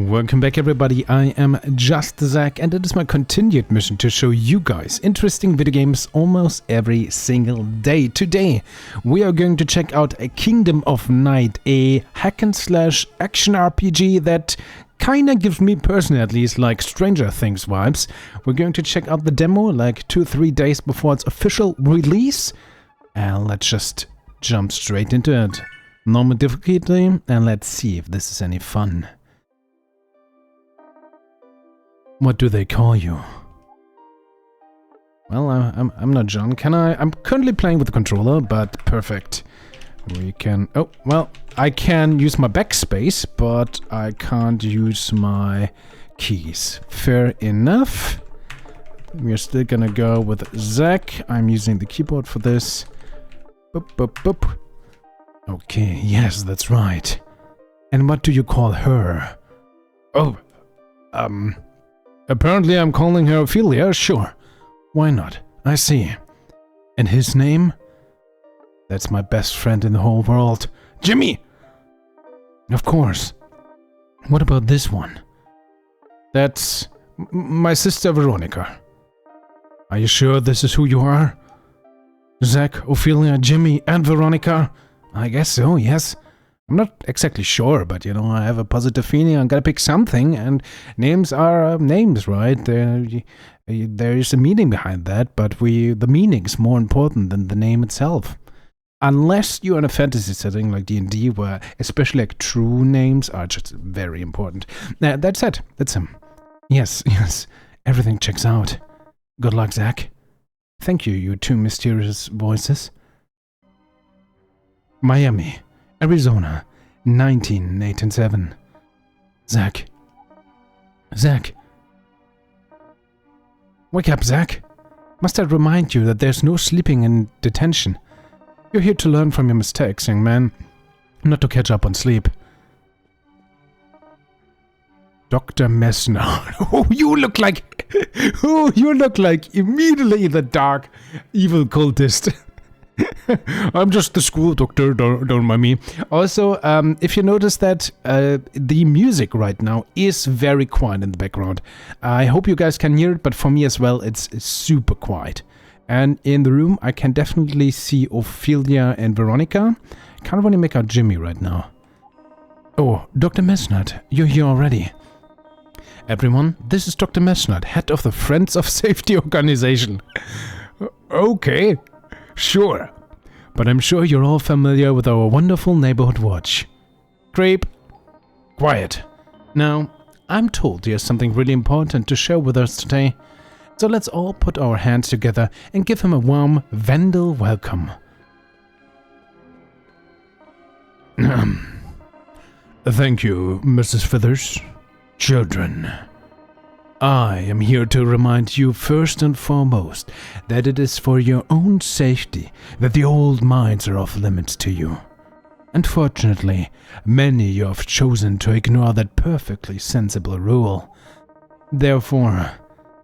Welcome back everybody, I am JustDaZack and it is my continued mission to show you guys interesting video games almost every single day. Today we are going to check out a Kingdom of Night, a hack and slash action RPG that kinda gives me personally at least like Stranger Things vibes. We're going to check out the demo like 2-3 days before its official release, and let's just jump straight into it. Normal difficulty, and let's see if this is any fun. What do they call you? Well, I'm not John. Can I? I'm currently playing with the controller, but perfect. We can... Oh, well, I can use my backspace, but I can't use my keys. Fair enough. We're still gonna go with Zack. I'm using the keyboard for this. Boop, boop, boop. Okay, yes, that's right. And what do you call her? Oh, apparently I'm calling her Ophelia, sure. Why not? I see. And his name? That's my best friend in the whole world. Jimmy! Of course. What about this one? That's my sister Veronica. Are you sure this is who you are? Zack, Ophelia, Jimmy, and Veronica? I guess so, yes. I'm not exactly sure, but you know, I have a positive feeling I'm gonna pick something, and names are names, right? There is a meaning behind that, but the meaning's more important than the name itself. Unless you're in a fantasy setting like D&D, where especially like true names are just very important. That's it. That's him. Yes, yes. Everything checks out. Good luck, Zack. Thank you, you two mysterious voices. Miami, Arizona, 1987. Zack. Zack. Wake up, Zack. Must I remind you that there's no sleeping in detention? You're here to learn from your mistakes, young man, not to catch up on sleep. Dr. Messner. Oh, you look like... Oh, you look like immediately the dark, evil cultist. I'm just the school doctor, don't mind me. Also, if you notice that the music right now is very quiet in the background. I hope you guys can hear it, but for me as well, it's super quiet. And in the room, I can definitely see Ophelia and Veronica. Can't really make out Jimmy right now. Oh, Dr. Messner, you're here already. Everyone, this is Dr. Messner, head of the Friends of Safety organization. Okay. Sure, but I'm sure you're all familiar with our wonderful neighborhood watch. Creep. Quiet. Now, I'm told you have something really important to share with us today, so let's all put our hands together and give him a warm Vandal welcome. Thank you, Mrs. Feathers. Children. I am here to remind you first and foremost that it is for your own safety that the old mines are off limits to you. Unfortunately, many you have chosen to ignore that perfectly sensible rule. Therefore,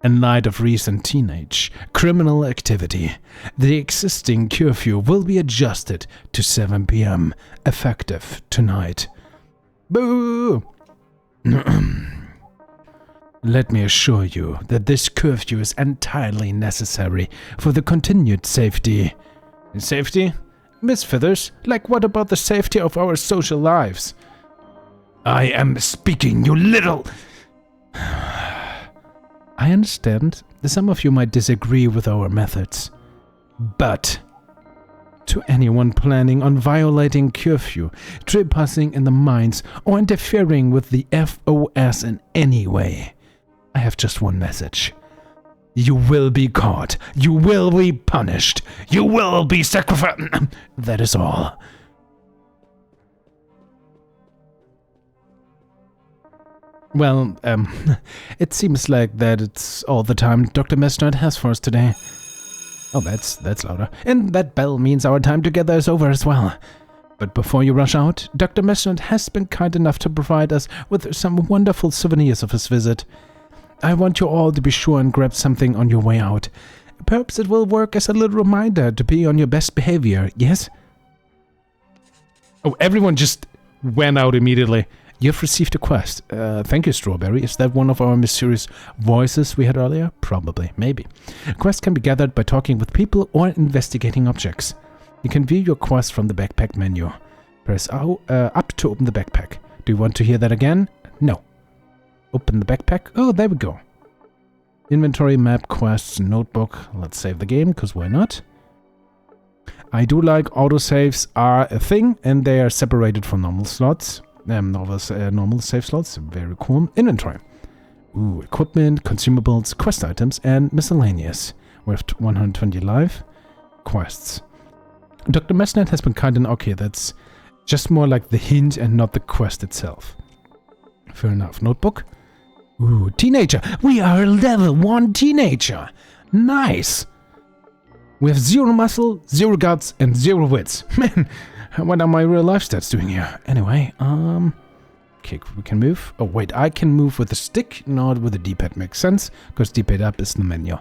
in light of recent teenage criminal activity, the existing curfew will be adjusted to 7 p.m. effective tonight. Boo! Let me assure you that this curfew is entirely necessary for the continued safety. Safety? Miss Feathers, like what about the safety of our social lives? I am speaking, you little... I understand that some of you might disagree with our methods, but to anyone planning on violating curfew, trespassing in the mines, or interfering with the FOS in any way, I have just one message. You will be caught. You will be punished. You will be sacrificed. That is all. Well, it seems like that it's all the time Dr. Messner has for us today. Oh, that's louder. And that bell means our time together is over as well. But before you rush out, Dr. Messner has been kind enough to provide us with some wonderful souvenirs of his visit. I want you all to be sure and grab something on your way out. Perhaps it will work as a little reminder to be on your best behavior, yes? Oh, everyone just went out immediately. You've received a quest. Thank you, Strawberry. Is that one of our mysterious voices we had earlier? Probably. Maybe. Quests can be gathered by talking with people or investigating objects. You can view your quest from the backpack menu. Press up to open the backpack. Do you want to hear that again? No. Open the backpack. Oh, there we go. Inventory, map, quests, notebook. Let's save the game, because why not? I do like autosaves are a thing, and they are separated from normal slots. Normal save slots. Very cool. Inventory. Ooh, equipment, consumables, quest items, and miscellaneous. We have 120 live. Quests. Dr. Messnet has been kind and okay, that's just more like the hint and not the quest itself. Fair enough. Notebook. Ooh, teenager. We are a level 1 teenager. Nice. We have 0 muscle, 0 guts, and 0 wits. Man, what are my real life stats doing here? Anyway, okay, we can move. Oh, wait, I can move with the stick, not with the D-pad. Makes sense, because D-pad up is the menu.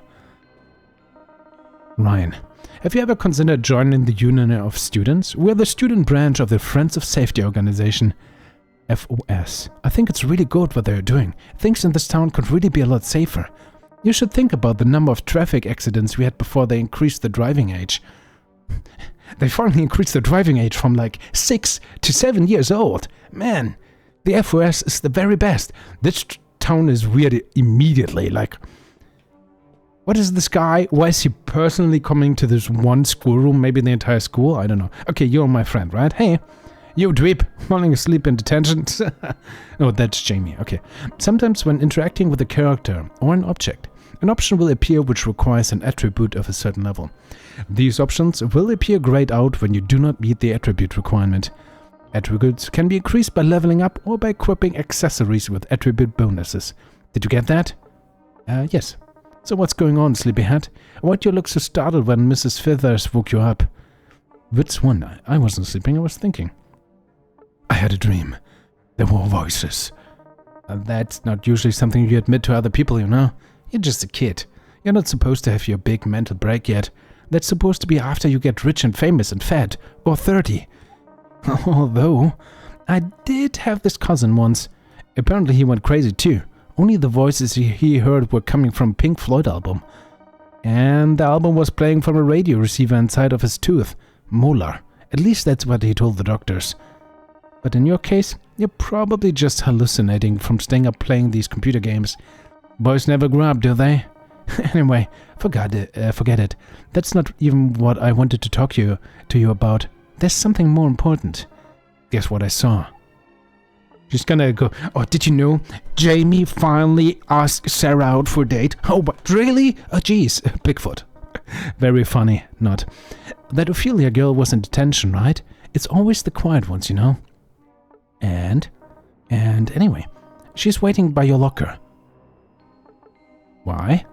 Ryan, have you ever considered joining the Union of Students? We're the student branch of the Friends of Safety organization. FOS. I think it's really good what they're doing. Things in this town could really be a lot safer. You should think about the number of traffic accidents we had before they increased the driving age. They finally increased the driving age from like 6 to 7 years old. Man, the FOS is the very best. This town is weird immediately. Like, what is this guy? Why is he personally coming to this one schoolroom? Maybe the entire school? I don't know. Okay, you're my friend, right? Hey. You dweeb, falling asleep in detention. Oh, that's Jamie. Okay. Sometimes when interacting with a character or an object, an option will appear which requires an attribute of a certain level. These options will appear grayed out when you do not meet the attribute requirement. Attributes can be increased by leveling up or by equipping accessories with attribute bonuses. Did you get that? Yes. So what's going on, Sleepyhead? Why do you look so startled when Mrs. Fithers woke you up? Which one? I wasn't sleeping, I was thinking. I had a dream. There were voices. That's not usually something you admit to other people, you know? You're just a kid. You're not supposed to have your big mental break yet. That's supposed to be after you get rich and famous and fat, or 30. Although, I did have this cousin once. Apparently he went crazy too. Only the voices he heard were coming from a Pink Floyd album. And the album was playing from a radio receiver inside of his tooth. Molar. At least that's what he told the doctors. But in your case, you're probably just hallucinating from staying up playing these computer games. Boys never grow up, do they? Anyway, forget it. That's not even what I wanted to talk to you about. There's something more important. Guess what I saw? She's gonna go, oh, did you know? Jamie finally asked Sarah out for a date. Oh, but really? Oh, geez, Bigfoot. Very funny, not. That Ophelia girl was in detention, right? It's always the quiet ones, you know? And anyway, she's waiting by your locker. Why?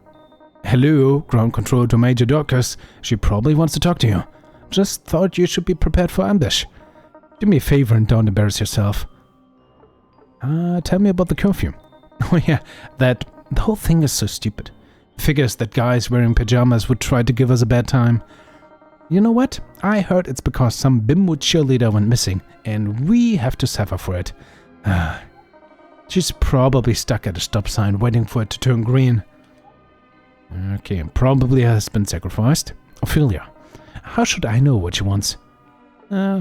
Hello, ground control to Major Dorcas. She probably wants to talk to you. Just thought you should be prepared for ambush. Do me a favor and don't embarrass yourself. Tell me about the curfew. Oh yeah, the whole thing is so stupid. Figures that guys wearing pajamas would try to give us a bad time. You know what? I heard it's because some bimbo cheerleader went missing, and we have to suffer for it. She's probably stuck at a stop sign waiting for it to turn green. Okay, probably has been sacrificed. Ophelia. How should I know what she wants?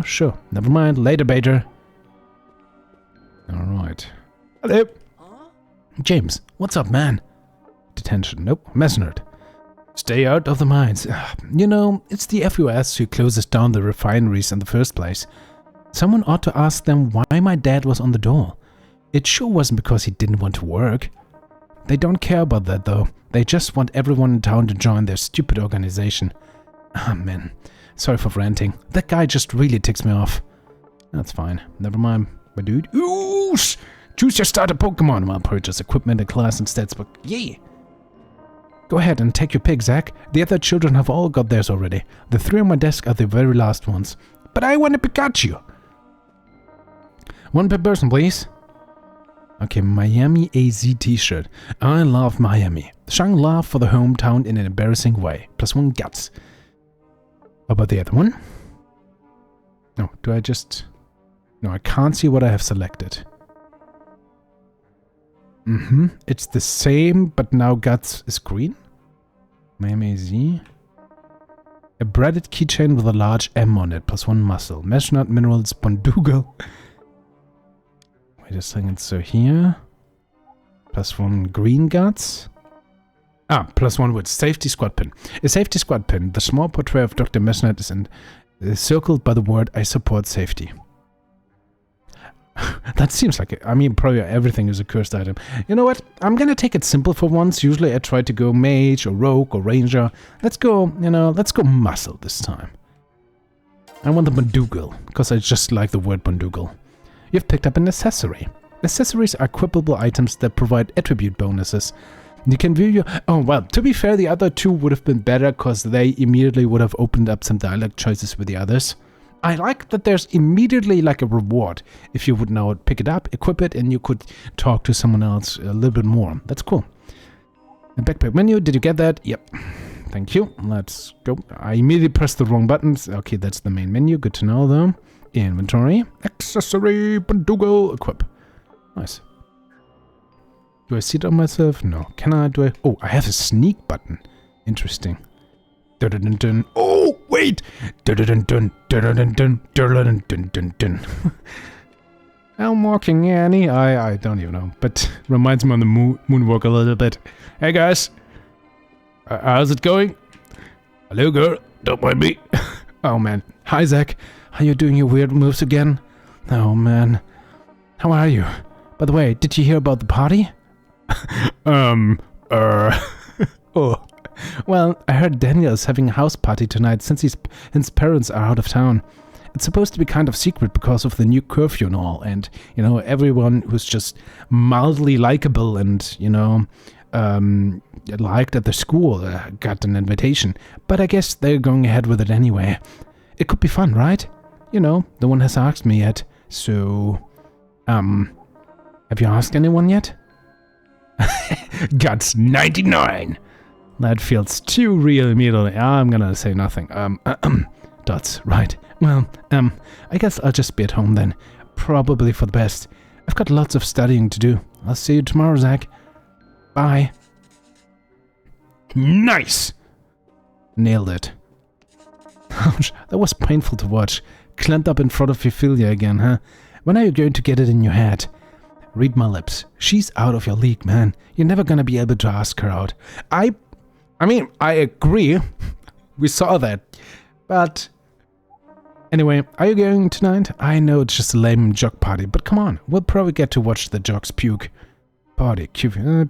Sure. Never mind. Later, Bader. Alright. Hello. James, what's up, man? Detention. Nope. Mesnard. Stay out of the mines. You know, it's the FOS who closes down the refineries in the first place. Someone ought to ask them why my dad was on the dole. It sure wasn't because he didn't want to work. They don't care about that, though. They just want everyone in town to join their stupid organization. Ah, man. Sorry for ranting. That guy just really ticks me off. That's fine. Never mind, my dude. Ooh! Choose your starter Pokemon while purchase equipment and class and stats book. Yay! Go ahead and take your pick, Zack. The other children have all got theirs already. The 3 on my desk are the very last ones. But I want a Pikachu! 1 per person, please. Okay, Miami AZ t-shirt. I love Miami. Showing love for the hometown in an embarrassing way. +1 guts. How about the other one? No, do I just... No, I can't see what I have selected. It's the same, but now guts is green. MAZ. A braided keychain with a large M on it, +1 muscle. Mesh nut minerals, Bondugal. Wait a second, so here. +1 green guts. +1 wood. Safety squad pin. A safety squad pin. The small portrait of Dr. Messner is circled by the word I support safety. That seems like it. I mean, probably everything is a cursed item. You know what? I'm gonna take it simple for once. Usually I try to go mage or rogue or ranger. Let's go, let's go muscle this time. I want the Bondugal, because I just like the word Bondugal. You've picked up an accessory. Accessories are equipable items that provide attribute bonuses. You can view your... Oh, well, to be fair, the other two would have been better, because they immediately would have opened up some dialogue choices with the others. I like that there's immediately like a reward if you would now pick it up, equip it, and you could talk to someone else a little bit more. That's cool. A backpack menu, did you get that? Yep. Thank you. Let's go. I immediately pressed the wrong buttons. Okay, that's the main menu. Good to know, though. Inventory. Accessory. Bondugal. Equip. Nice. Do I see it on myself? No. Can I? Do I? Oh, I have a sneak button. Interesting. Dun dun dun. Oh, wait! Dun dun dun dun dun dun dun dun dun dun. I'm walking Annie. I don't even know, but reminds me on the moonwalk a little bit. Hey guys, how's it going? Hello, girl. Don't mind me. Oh man. Hi Zach. Are you doing your weird moves again? Oh man. How are you? By the way, did you hear about the party? Oh. Well, I heard Daniel is having a house party tonight since his parents are out of town. It's supposed to be kind of secret because of the new curfew and all, and, everyone who's just mildly likable and, liked at the school got an invitation. But I guess they're going ahead with it anyway. It could be fun, right? No one has asked me yet, so... have you asked anyone yet? Guts 99! That feels too real immediately. I'm gonna say nothing. Dots, right. Well, I guess I'll just be at home then. Probably for the best. I've got lots of studying to do. I'll see you tomorrow, Zach. Bye. Nice! Nailed it. Ouch, that was painful to watch. Clamped up in front of Ophelia again, huh? When are you going to get it in your head? Read my lips. She's out of your league, man. You're never gonna be able to ask her out. I mean, I agree. We saw that. But anyway, are you going tonight? I know it's just a lame jock party, but come on. We'll probably get to watch the jocks puke. Party?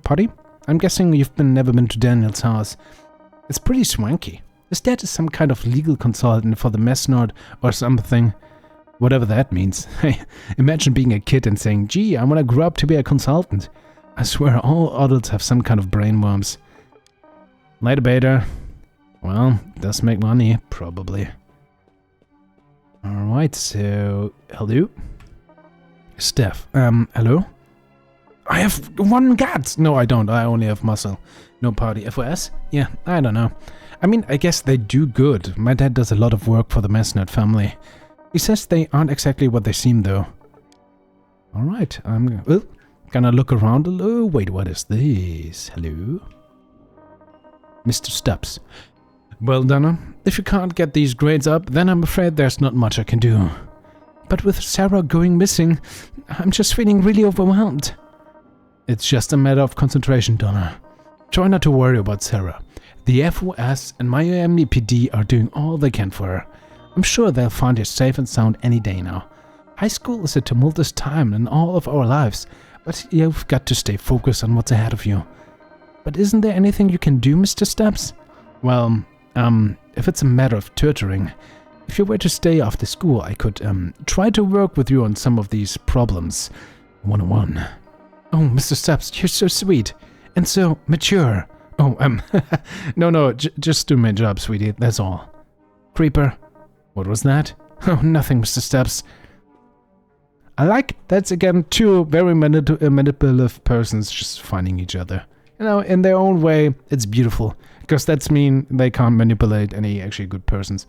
Party? I'm guessing you've never been to Daniel's house. It's pretty swanky. His dad is some kind of legal consultant for the Messnord or something. Whatever that means. Hey, imagine being a kid and saying, gee, I want to grow up to be a consultant. I swear all adults have some kind of brainworms. Later, beta. Well, does make money, probably. Alright, so... Hello? Steph, hello? I have 1 gut! No, I don't. I only have muscle. No party. FOS? Yeah, I don't know. I mean, I guess they do good. My dad does a lot of work for the Messnerd family. He says they aren't exactly what they seem, though. Alright, I'm gonna look around a little. Wait, what is this? Hello? Mr. Stubbs. Well, Donna, if you can't get these grades up, then I'm afraid there's not much I can do. But with Sarah going missing, I'm just feeling really overwhelmed. It's just a matter of concentration, Donna. Try not to worry about Sarah. The FOS and my MDPD are doing all they can for her. I'm sure they'll find her safe and sound any day now. High school is a tumultuous time in all of our lives, but you've got to stay focused on what's ahead of you. But isn't there anything you can do, Mr. Stubbs? Well, if it's a matter of tutoring, if you were to stay after school, I could, try to work with you on some of these problems. 101. Oh, Mr. Stubbs, you're so sweet. And so mature. Oh, no, just do my job, sweetie, that's all. Creeper. What was that? Oh, nothing, Mr. Stubbs. I like that's again 2 very manipulative persons just finding each other. In their own way, it's beautiful. Because that's mean they can't manipulate any actually good persons.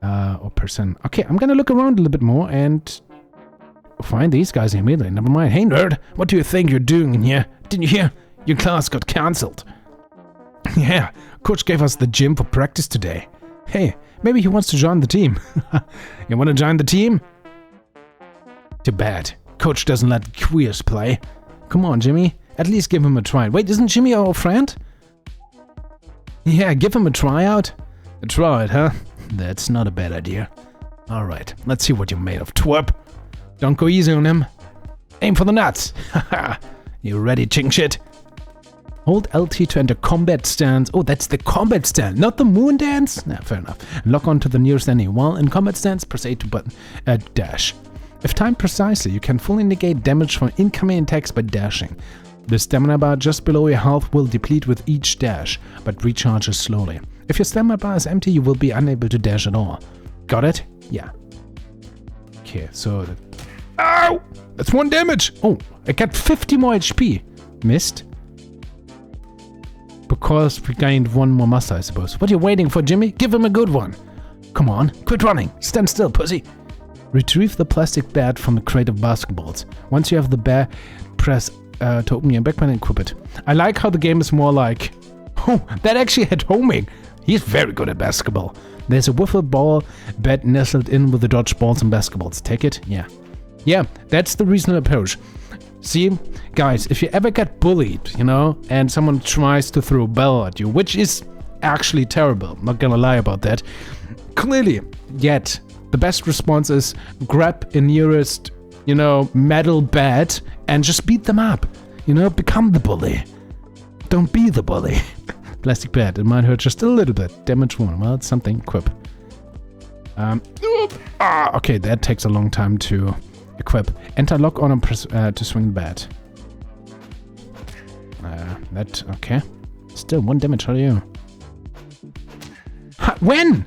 Or person. Okay, I'm gonna look around a little bit more and... find these guys immediately. Never mind. Hey, nerd, what do you think you're doing in here? Didn't you hear? Your class got cancelled. Yeah, coach gave us the gym for practice today. Hey, maybe he wants to join the team. You want to join the team? Too bad. Coach doesn't let queers play. Come on, Jimmy. At least give him a try. Wait, isn't Jimmy our friend? Yeah, give him a tryout. A tryout, huh? That's not a bad idea. Alright, let's see what you're made of, twerp. Don't go easy on him. Aim for the nuts. Haha. You ready, ching shit? Hold LT to enter combat stance. Oh, that's the combat stance, not the moon dance? Nah, fair enough. Lock on to the nearest enemy. While in combat stance, press A to button dash. If timed precisely, you can fully negate damage from incoming attacks by dashing. The stamina bar just below your health will deplete with each dash, but recharges slowly. If your stamina bar is empty, you will be unable to dash at all. Got it? Yeah. Okay, so... Ow! That's 1 damage! Oh, I got 50 more HP. Missed. Because we gained 1 more muscle, I suppose. What are you waiting for, Jimmy? Give him a good one. Come on, quit running. Stand still, pussy. Retrieve the plastic bat from the crate of basketballs. Once you have the bat, press to open your backpack and equip it. I like how the game is more like... Oh, that actually had homing. He's very good at basketball. There's a wiffle ball bat nestled in with the dodgeballs and basketballs. Take it? Yeah. Yeah, that's the reasonable approach. See, guys, if you ever get bullied, you know, and someone tries to throw a ball at you, which is actually terrible, I'm not gonna lie about that, clearly, yet, the best response is grab a nearest, you know, metal bat and just beat them up. You know, become the bully. Don't be the bully. Plastic bat, it might hurt just a little bit. Damage 1, well, it's something. Equip. Okay, that takes a long time to equip. Enter lock on and press to swing the bat. Okay. Still 1 damage, how are you? Ha, when?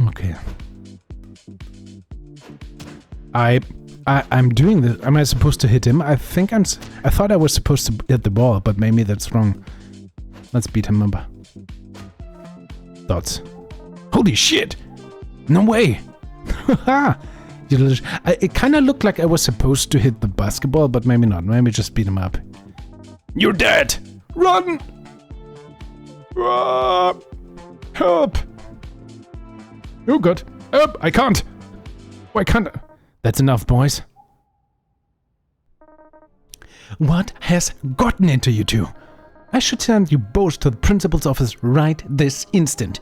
Okay. I'm doing this. Am I supposed to hit him? I thought I was supposed to hit the ball, but maybe that's wrong. Let's beat him up. Thoughts. Holy shit! No way! Haha! It kind of looked like I was supposed to hit the basketball, but maybe not. Maybe just beat him up. You're dead! Run! Help! Oh god. I can't! Why can't I? That's enough, boys. What has gotten into you two? I should send you both to the principal's office right this instant.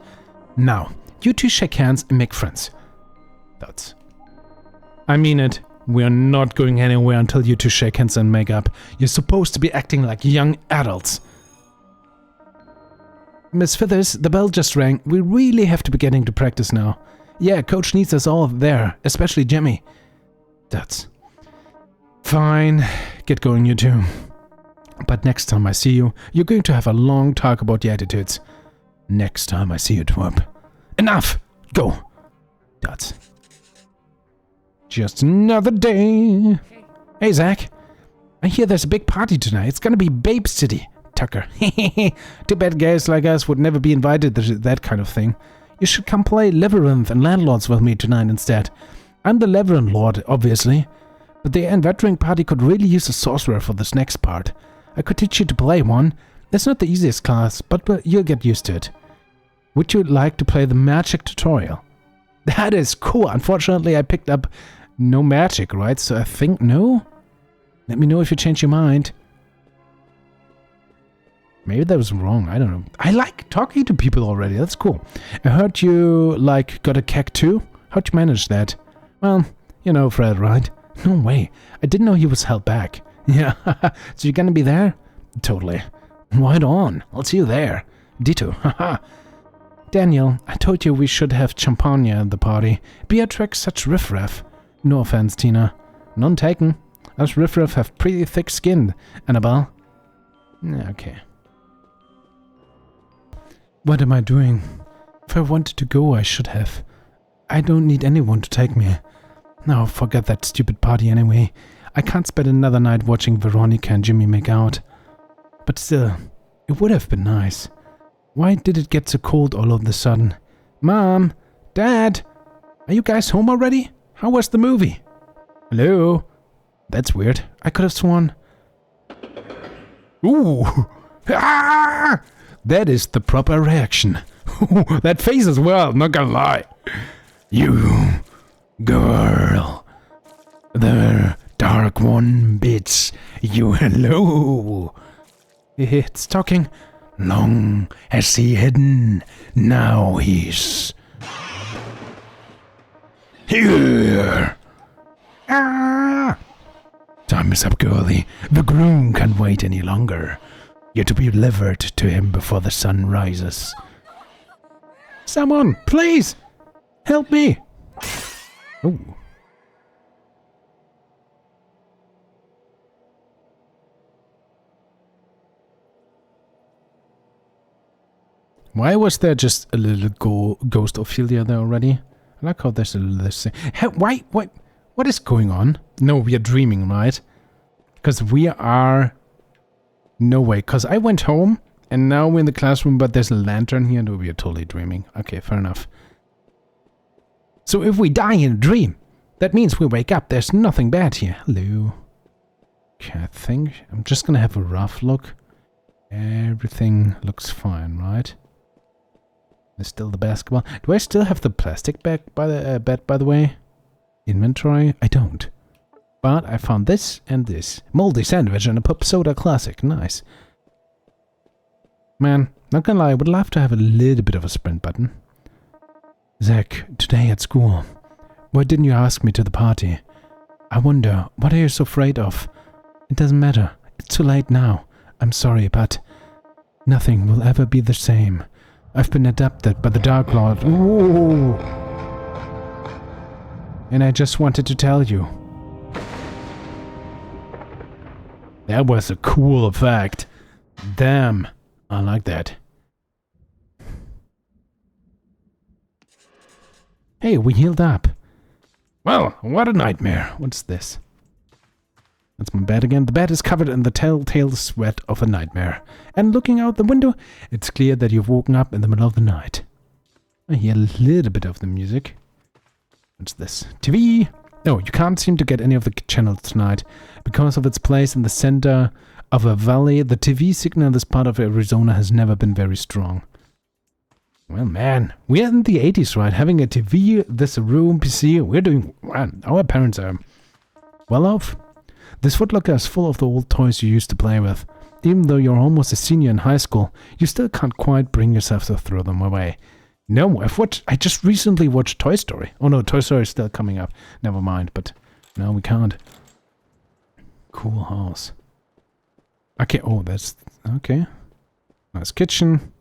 Now, you two shake hands and make friends. That's... I mean it. We are not going anywhere until you two shake hands and make up. You're supposed to be acting like young adults. Miss Fithers, the bell just rang. We really have to be getting to practice now. Yeah, coach needs us all there, especially Jimmy. That's... Fine. Get going, you two. But next time I see you, you're going to have a long talk about your attitudes. Next time I see you, twerp. Enough! Go! That's... Just another day. Hey, Zach. I hear there's a big party tonight. It's gonna be Babe City. Tucker. Too bad guys like us would never be invited to that kind of thing. You should come play Labyrinth and Landlords with me tonight instead. I'm the Labyrinth Lord, obviously. But the Veteran Party could really use a sorcerer for this next part. I could teach you to play one. It's not the easiest class, but you'll get used to it. Would you like to play the magic tutorial? That is cool. Unfortunately, I picked up no magic, right? So I think no? Let me know if you change your mind. Maybe that was wrong. I don't know. I like talking to people already. That's cool. I heard you, got a keg too? How'd you manage that? Well, you know Fred, right? No way. I didn't know he was held back. Yeah. So you're gonna be there? Totally. Right on. I'll see you there. Ditto. Haha. Daniel, I told you we should have champagne at the party. Beatrix, such riffraff. No offense, Tina. None taken. Us riffraff have pretty thick skin, Annabelle. Okay. What am I doing? If I wanted to go, I should have. I don't need anyone to take me. No, forget that stupid party anyway. I can't spend another night watching Veronica and Jimmy make out. But still, it would have been nice. Why did it get so cold all of a sudden? Mom! Dad! Are you guys home already? How was the movie? Hello? That's weird. I could have sworn... Ooh! Ah! That is the proper reaction. That face as well, not gonna lie. You, girl. The dark one bids you hello. It's talking. Long has he hidden, now he's here. Ah! Time is up, girlie. The groom can't wait any longer. You're to be delivered to him before the sun rises. Someone, please, help me. Oh. Why was there just a little ghost Ophelia there already? I like how there's a little... Why? What is going on? No, we are dreaming, right? Because we are... No way, because I went home and now we're in the classroom, but there's a lantern here. No, we are totally dreaming. Okay, fair enough. So if we die in a dream, that means we wake up. There's nothing bad here. Hello. Okay, I think I'm just gonna have a rough look. Everything looks fine, right? There's still the basketball. Do I still have the plastic bag by the bed, by the way? Inventory? I don't. But I found this and this. Moldy sandwich and a pop soda classic. Nice. Man, not gonna lie, I would love to have a little bit of a sprint button. Zack, today at school, why didn't you ask me to the party? I wonder, what are you so afraid of? It doesn't matter. It's too late now. I'm sorry, but nothing will ever be the same. I've been adopted by the Dark Lord. Ooh. And I just wanted to tell you. That was a cool effect. Damn. I like that. Hey, we healed up. Well, what a nightmare. What's this? That's my bed again. The bed is covered in the telltale sweat of a nightmare. And looking out the window, it's clear that you've woken up in the middle of the night. I hear a little bit of the music. What's this? TV! No, you can't seem to get any of the channels tonight. Because of its place in the center of a valley, the TV signal in this part of Arizona has never been very strong. Well, man, we're in the 80s, right? Having a TV, this room, PC, we're doing... Our parents are well off. This footlocker is full of the old toys you used to play with. Even though you're almost a senior in high school, you still can't quite bring yourself to throw them away. No, I just recently watched Toy Story. Oh no, Toy Story is still coming up. Never mind, but no, we can't. Cool house. Okay, oh, that's... Okay. Nice kitchen.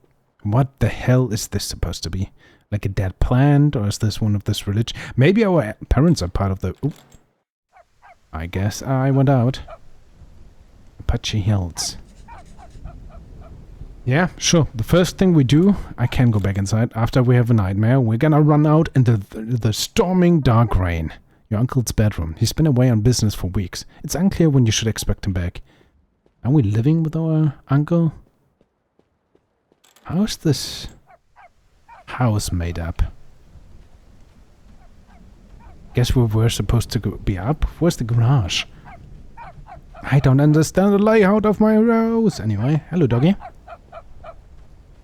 What the hell is this supposed to be? Like a dead plant, or is this one of this religion? Maybe our parents are part of the... Ooh. I guess I went out. Apache Hills. Yeah, sure. The first thing we do, I can go back inside. After we have a nightmare, we're gonna run out into the storming dark rain. Your uncle's bedroom. He's been away on business for weeks. It's unclear when you should expect him back. Are we living with our uncle? How's this house made up? Guess we were supposed to be up. Where's the garage? I don't understand the layout of my house. Anyway, hello doggy.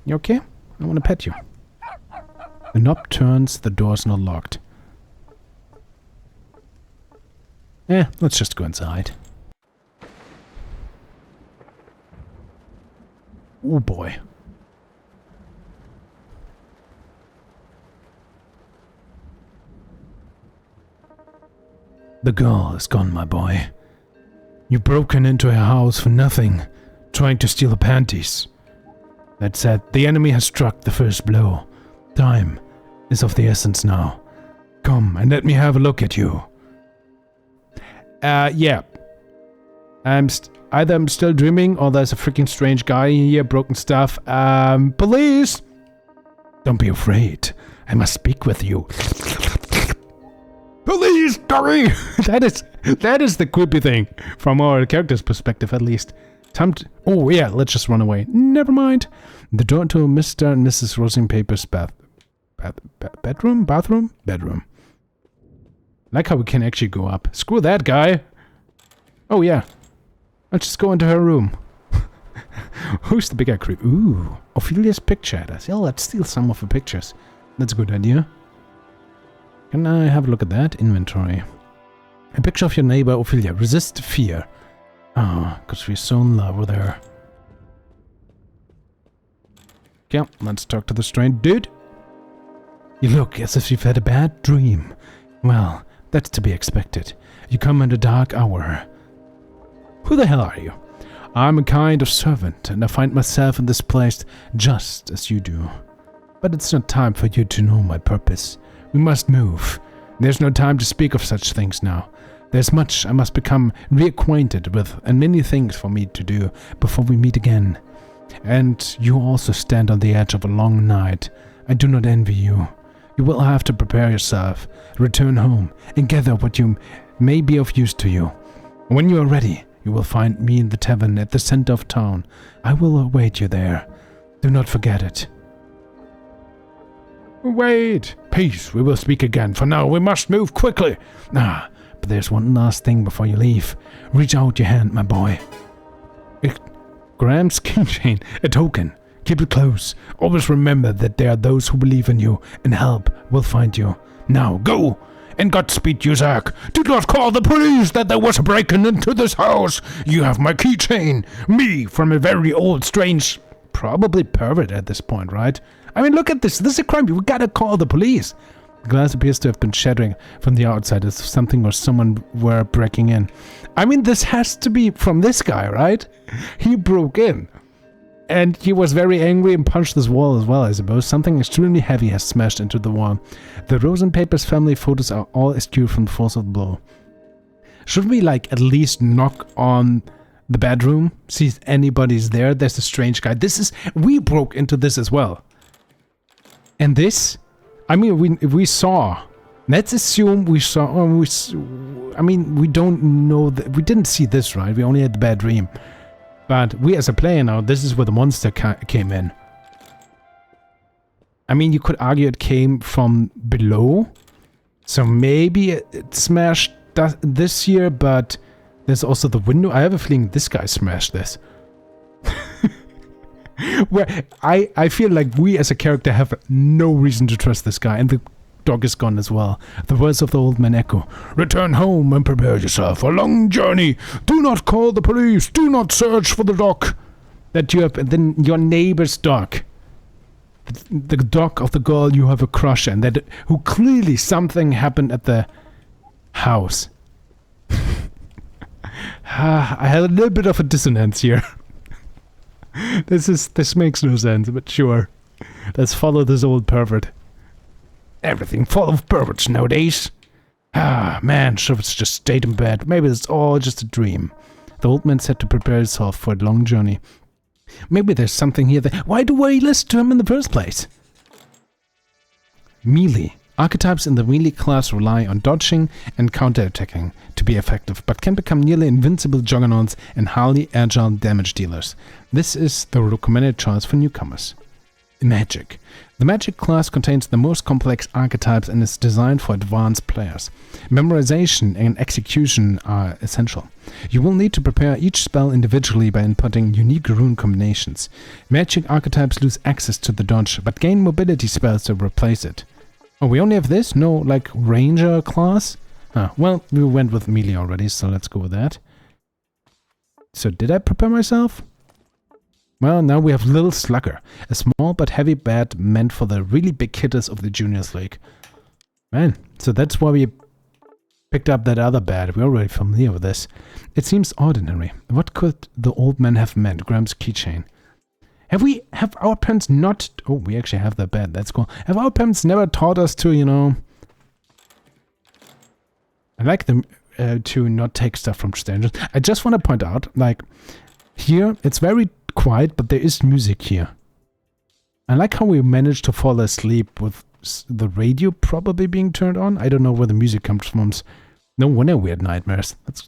You okay? I want to pet you. The knob turns, the door's not locked. Let's just go inside. Oh boy. The girl is gone, my boy. You've broken into her house for nothing, trying to steal her panties. That said, the enemy has struck the first blow. Time is of the essence now. Come and let me have a look at you. Yeah. Either I'm still dreaming or there's a freaking strange guy here, broken stuff. Police! Don't be afraid. I must speak with you. Police, doggy! that is the creepy thing, from our character's perspective at least. Time to... Oh yeah, let's just run away. Never mind. The door to Mr. and Mrs. Rosenpaper's bathroom. Like how we can actually go up. Screw that guy. Oh yeah. Let's just go into her room. Who's the bigger creep? Ooh, Ophelia's picture at us. Yeah, let's steal some of her pictures. That's a good idea. Can I have a look at that? Inventory. A picture of your neighbor, Ophelia. Resist fear. Oh, because we're so in love with her. Yeah, let's talk to the strange dude. You look as if you've had a bad dream. Well, that's to be expected. You come at a dark hour. Who the hell are you? I'm a kind of servant, and I find myself in this place just as you do. But it's not time for you to know my purpose. We must move. There's no time to speak of such things now. There's much I must become reacquainted with, and many things for me to do before we meet again. And you also stand on the edge of a long night. I do not envy you. You will have to prepare yourself, return home, and gather what you may be of use to you. When you are ready, you will find me in the tavern at the center of town. I will await you there. Do not forget it. Wait! Peace, we will speak again. For now, we must move quickly. Ah, but there's one last thing before you leave. Reach out your hand, my boy. Graham's keychain, a token. Keep it close. Always remember that there are those who believe in you, and help will find you. Now, go! And Godspeed, JustDaZack. Do not call the police that there was a break-in into this house. You have my keychain. Me, from a very old, strange, probably pervert at this point, right? I mean, look at this. This is a crime. We gotta call the police. The glass appears to have been shattering from the outside as if something or someone were breaking in. I mean, this has to be from this guy, right? He broke in. And he was very angry and punched this wall as well, I suppose. Something extremely heavy has smashed into the wall. The Rosenpapers family photos are all askew from the force of the blow. Should we, like, at least knock on the bedroom? See if anybody's there? There's a strange guy. We broke into this as well. And this? I mean, we saw. Let's assume we saw. I mean, we don't know that. We didn't see this, right? We only had the bad dream. But we as a player now, this is where the monster came in. I mean, you could argue it came from below. So maybe it smashed this here, but there's also the window. I have a feeling this guy smashed this. Where I feel like we as a character have no reason to trust this guy. And the dog is gone as well. The words of the old man echo. Return home and prepare yourself for a long journey. Do not call the police. Do not search for the dog that you have. And then your neighbor's dog. The dog of the girl you have a crush on. Who clearly something happened at the house. I had a little bit of a dissonance here. This makes no sense, but sure. Let's follow this old pervert. Everything full of perverts nowadays. Ah, man, should have just stayed in bed. Maybe it's all just a dream. The old man said to prepare himself for a long journey. Maybe there's something here that... Why do I listen to him in the first place? Melee. Archetypes in the melee class rely on dodging and counterattacking to be effective, but can become nearly invincible juggernauts and highly agile damage dealers. This is the recommended choice for newcomers. Magic. The magic class contains the most complex archetypes and is designed for advanced players. Memorization and execution are essential. You will need to prepare each spell individually by inputting unique rune combinations. Magic archetypes lose access to the dodge, but gain mobility spells to replace it. Oh, we only have this? No, like, ranger class? Well, we went with melee already, so let's go with that. So, did I prepare myself? Well, now we have Little Slugger, a small but heavy bat meant for the really big hitters of the Juniors League. Man, so that's why we picked up that other bat. We're already familiar with this. It seems ordinary. What could the old man have meant? Graham's keychain. Have our parents not... Oh, we actually have that bat. That's cool. Have our parents never taught us to, you know... I like them to not take stuff from strangers. I just want to point out, like, here, it's very quiet, but there is music here. I like how we managed to fall asleep with the radio probably being turned on. I don't know where the music comes from. No wonder we had nightmares. That's,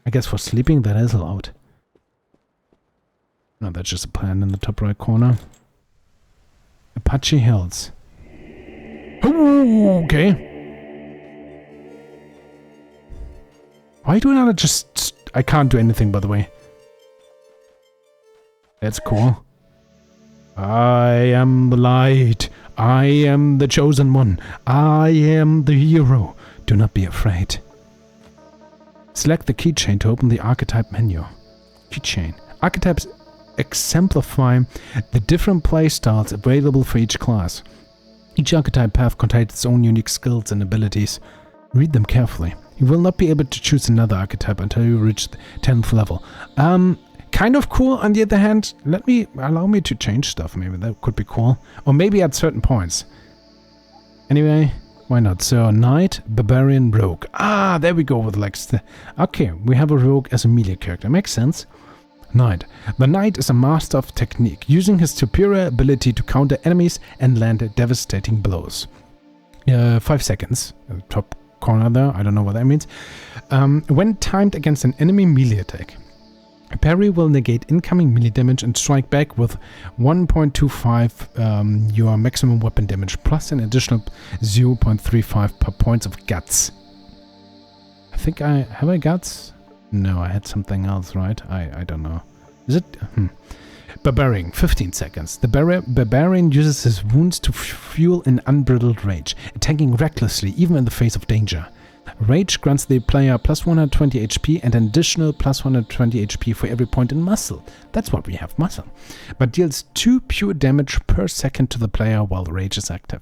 I guess for sleeping, that is allowed. No, that's just a plant in the top right corner. Apache Hills. Oh, okay. Why do I not just... I can't do anything, by the way. That's cool. I am the light. I am the chosen one. I am the hero. Do not be afraid. Select the keychain to open the archetype menu. Keychain. Archetypes exemplify the different playstyles available for each class. Each archetype path contains its own unique skills and abilities. Read them carefully. You will not be able to choose another archetype until you reach the 10th level. Kind of cool. On the other hand, allow me to change stuff. Maybe that could be cool. Or maybe at certain points. Anyway, why not? So, Knight, Barbarian, Rogue. Ah, there we go with like... Okay, we have a Rogue as a melee character. Makes sense. Knight. The Knight is a master of technique, using his superior ability to counter enemies and land devastating blows. 5 seconds. Top corner there. I don't know what that means. When timed against an enemy melee attack, a parry will negate incoming melee damage and strike back with 1.25 your maximum weapon damage, plus an additional 0.35 per points of guts. I think have I guts? No, I had something else, right? I don't know. Is it? Barbarian, 15 seconds. The Barbarian uses his wounds to fuel an unbridled rage, attacking recklessly even in the face of danger. Rage grants the player plus 120 HP and an additional plus 120 HP for every point in muscle. That's what we have, muscle. But deals 2 pure damage per second to the player while Rage is active.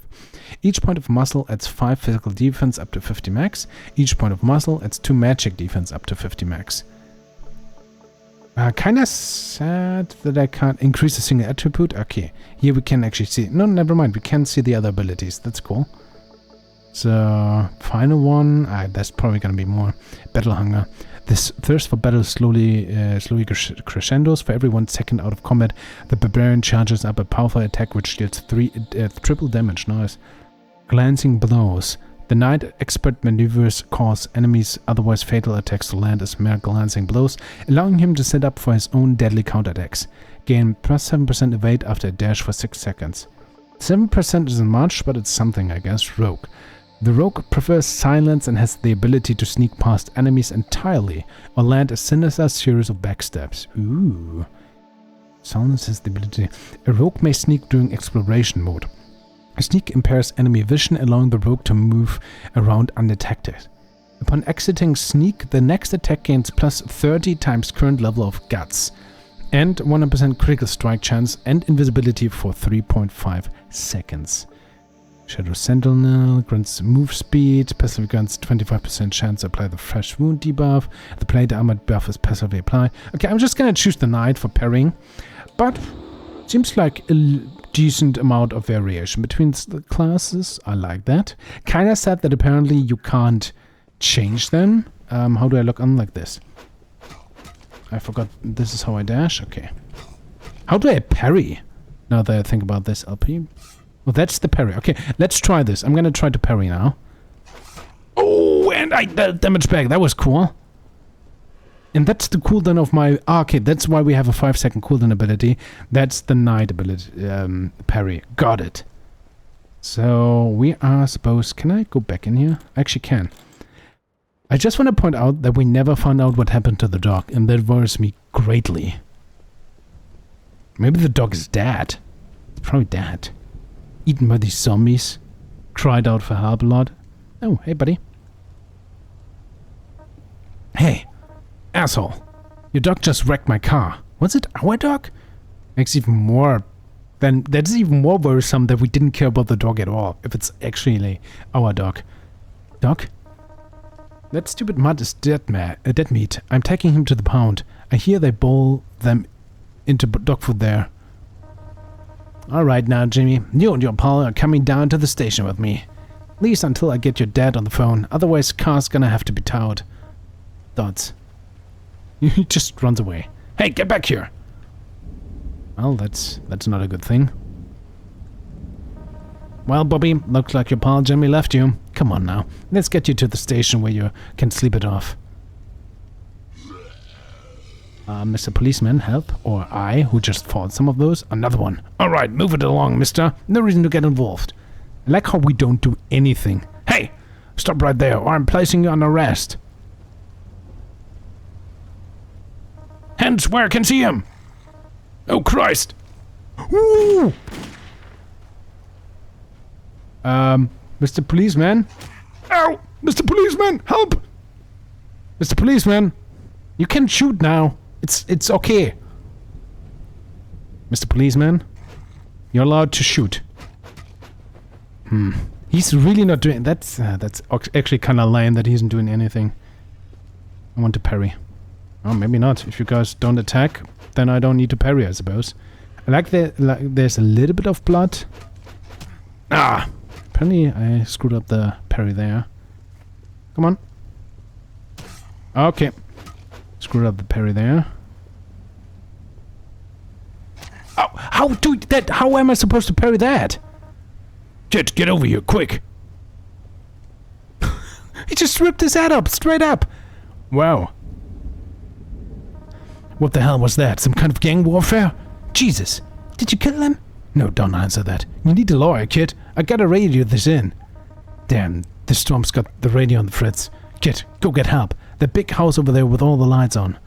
Each point of muscle adds 5 physical defense up to 50 max. Each point of muscle adds 2 magic defense up to 50 max. Kinda sad that I can't increase a single attribute. Okay, here we can actually see... No, never mind. We can see the other abilities. That's cool. So, final one. That's probably gonna be more. Battle Hunger. This thirst for battle slowly crescendos. For every 1 second out of combat, the Barbarian charges up a powerful attack which deals triple damage. Nice. Glancing blows. The Knight expert maneuvers cause enemies otherwise fatal attacks to land as mere glancing blows, allowing him to set up for his own deadly counterattacks. Gain plus 7% evade after a dash for 6 seconds. 7% isn't much, but it's something, I guess. Rogue. The Rogue prefers silence and has the ability to sneak past enemies entirely, or land a sinister series of backstabs. Ooh. Silence has the ability. A Rogue may sneak during exploration mode. Sneak impairs enemy vision, allowing the Rogue to move around undetected. Upon exiting Sneak, the next attack gains plus 30 times current level of Guts, and 100% critical strike chance and invisibility for 3.5 seconds. Shadow Sentinel grants move speed, passively grants 25% chance to apply the fresh wound debuff. The plate armored buff is passively applied. Okay, I'm just gonna choose the Knight for parrying, but seems like a decent amount of variation between the classes. I like that. Kinda sad that apparently you can't change them. How do I look on like this? I forgot this is how I dash. Okay. How do I parry? Now that I think about this, LP. Well, that's the parry. Okay, let's try this. I'm gonna try to parry now. Oh, and I damage back. That was cool. And that's the cooldown of my... okay, that's why we have a 5-second cooldown ability. That's the Knight ability, parry. Got it. So, we are supposed... Can I go back in here? I actually can. I just want to point out that we never found out what happened to the dog, and that worries me greatly. Maybe the dog is dead. It's probably dead. Eaten by these zombies. Cried out for help a lot. Oh, hey, buddy. Hey. Asshole, your dog just wrecked my car. Was it our dog? That's even more worrisome that we didn't care about the dog at all, if it's actually our dog. Dog? That stupid mutt is dead meat. I'm taking him to the pound. I hear they boil them into dog food there. Alright now, Jimmy. You and your pal are coming down to the station with me. At least until I get your dad on the phone. Otherwise, car's gonna have to be towed. Dots. He just runs away. Hey, get back here! Well, that's not a good thing. Well, Bobby, looks like your pal Jimmy left you. Come on now, let's get you to the station where you can sleep it off. Mr. Policeman, help? Or I, who just fought some of those? Another one. Alright, move it along, mister. No reason to get involved. I like how we don't do anything. Hey! Stop right there, or I'm placing you on arrest. Hands where I can see him! Oh, Christ! Woo! Mr. Policeman? Ow! Mr. Policeman, help! Mr. Policeman, you can shoot now. It's okay. Mr. Policeman, you're allowed to shoot. He's really not doing... That's actually kind of lame that he isn't doing anything. I want to parry. Oh, maybe not. If you guys don't attack, then I don't need to parry, I suppose. I like there's a little bit of blood. Ah! Apparently I screwed up the parry there. Come on. Okay. Screwed up the parry there. Oh, how am I supposed to parry that? Get over here, quick! He just ripped his head up, straight up! Wow. What the hell was that? Some kind of gang warfare? Jesus! Did you kill him? No, don't answer that. You need a lawyer, kid. I gotta radio this in. Damn, this storm's got the radio on the fritz. Kid, go get help. The big house over there with all the lights on.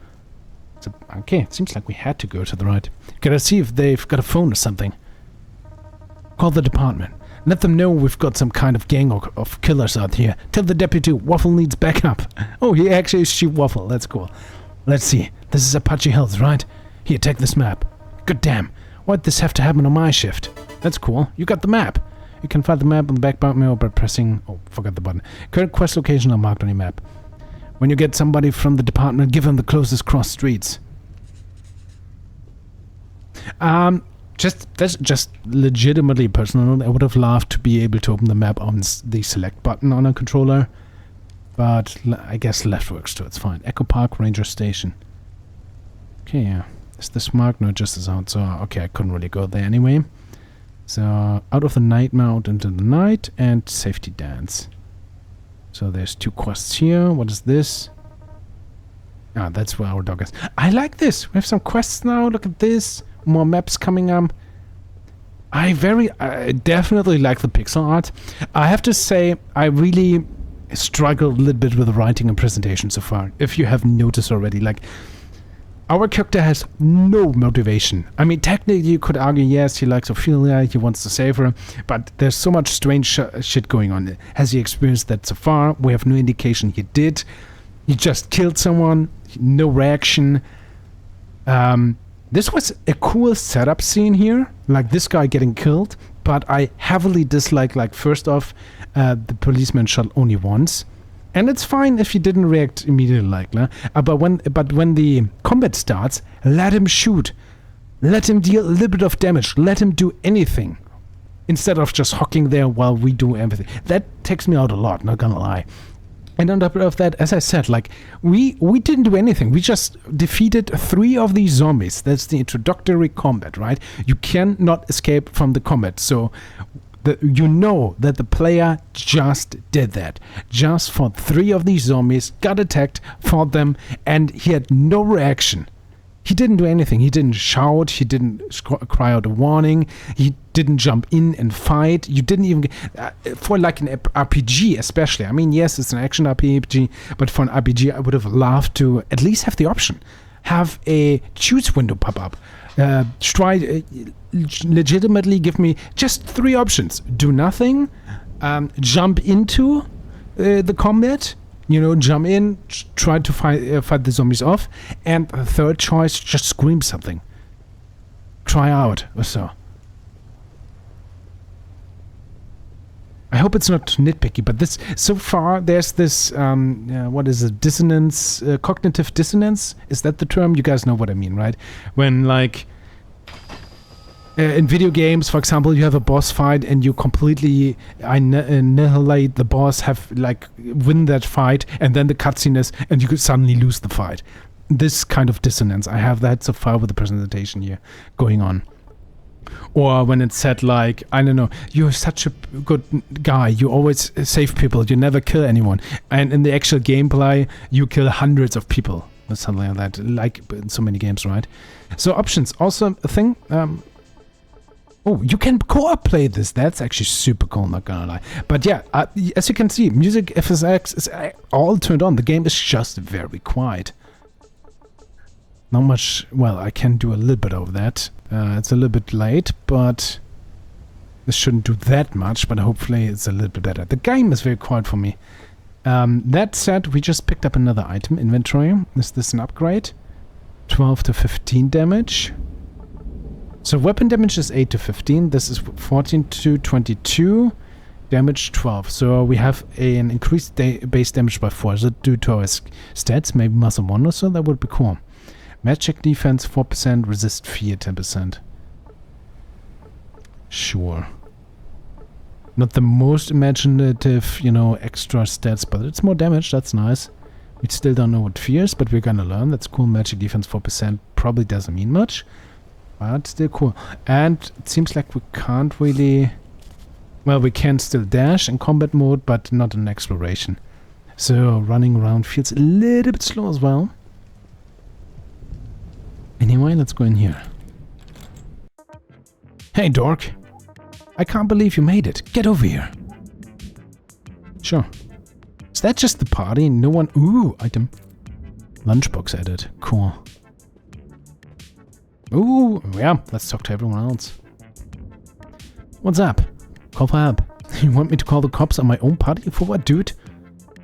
So, okay, it seems like we had to go to the right. Gotta see if they've got a phone or something. Call the department. Let them know we've got some kind of gang of killers out here. Tell the deputy Waffle needs backup. Oh, he actually shoot Waffle. That's cool. Let's see. This is Apache Hills, right? Here, take this map. Good damn. Why'd this have to happen on my shift? That's cool. You got the map. You can find the map on the back button by pressing... Oh, forgot the button. Current quest location are marked on your map. When you get somebody from the department, give them the closest cross streets. Just legitimately personal. I would have loved to be able to open the map on the select button on a controller. But I guess left works too. It's fine. Echo Park Ranger Station. Okay, yeah. Is this marked? No, just as out. So, okay, I couldn't really go there anyway. So, out of the night mode into the night and safety dance. So, there's 2 quests here. What is this? Ah, that's where our dog is. I like this. We have some quests now. Look at this. More maps coming up. I definitely like the pixel art. I have to say, I really struggled a little bit with the writing and presentation so far. If you have noticed already, like, our character has no motivation. I mean, technically you could argue, yes, he likes Ophelia, he wants to save her, but there's so much strange shit going on. Has he experienced that so far? We have no indication he did. He just killed someone, no reaction. This was a cool setup scene here, like this guy getting killed, but I heavily dislike, like, first off, the policeman shot only once. And it's fine if he didn't react immediately, like, but when the combat starts, let him shoot. Let him deal a little bit of damage. Let him do anything. Instead of just hocking there while we do everything. That takes me out a lot, not gonna lie. And on top of that, as I said, like, we didn't do anything. We just defeated 3 of these zombies. That's the introductory combat, right? You cannot escape from the combat. So you know that the player just did that. Just fought 3 of these zombies, got attacked, fought them, and he had no reaction. He didn't do anything. He didn't shout. He didn't cry out a warning. He didn't jump in and fight. You didn't even... for like an RPG especially. I mean, yes, it's an action RPG, but for an RPG, I would have loved to at least have the option. Have a choose window pop up. Try... legitimately give me just 3 options. Do nothing. Jump into the combat. You know, jump in, try to fight the zombies off, and the third choice, just scream something. Try out, or so. I hope it's not nitpicky, but this, so far, there's this, what is it, dissonance, cognitive dissonance? Is that the term? You guys know what I mean, right? When, like, in video games, for example, you have a boss fight and you completely annihilate the boss, win that fight, and then the cutscene is, and you could suddenly lose the fight. This kind of dissonance, I have that so far with the presentation here going on. Or when it's said, like, I don't know, you're such a good guy, you always save people, you never kill anyone. And in the actual gameplay, you kill hundreds of people. Or something like that, like in so many games, right? So options, also a thing. Oh, you can co-op play this. That's actually super cool, not gonna lie. But yeah, as you can see, music FSX is all turned on. The game is just very quiet. Not much. Well, I can do a little bit of that. It's a little bit late, but this shouldn't do that much, but hopefully it's a little bit better. The game is very quiet for me. That said, we just picked up another item, inventory. Is this an upgrade? 12 to 15 damage. So weapon damage is 8 to 15. This is 14 to 22. Damage 12. So we have an increased base damage by 4. So due to our stats, maybe muscle 1 or so, that would be cool. Magic defense 4%, resist fear 10%. Sure. Not the most imaginative, you know, extra stats, but it's more damage, that's nice. We still don't know what fear is, but we're gonna learn. That's cool. Magic defense 4% probably doesn't mean much, but still cool. And it seems like we can't really... Well, we can still dash in combat mode, but not in exploration. So running around feels a little bit slow as well. Anyway, let's go in here. Hey, dork. I can't believe you made it. Get over here. Sure. Is that just the party? No one... Ooh, item. Lunchbox added. Cool. Ooh, yeah. Let's talk to everyone else. What's up? Call for help. You want me to call the cops on my own party? For what, dude?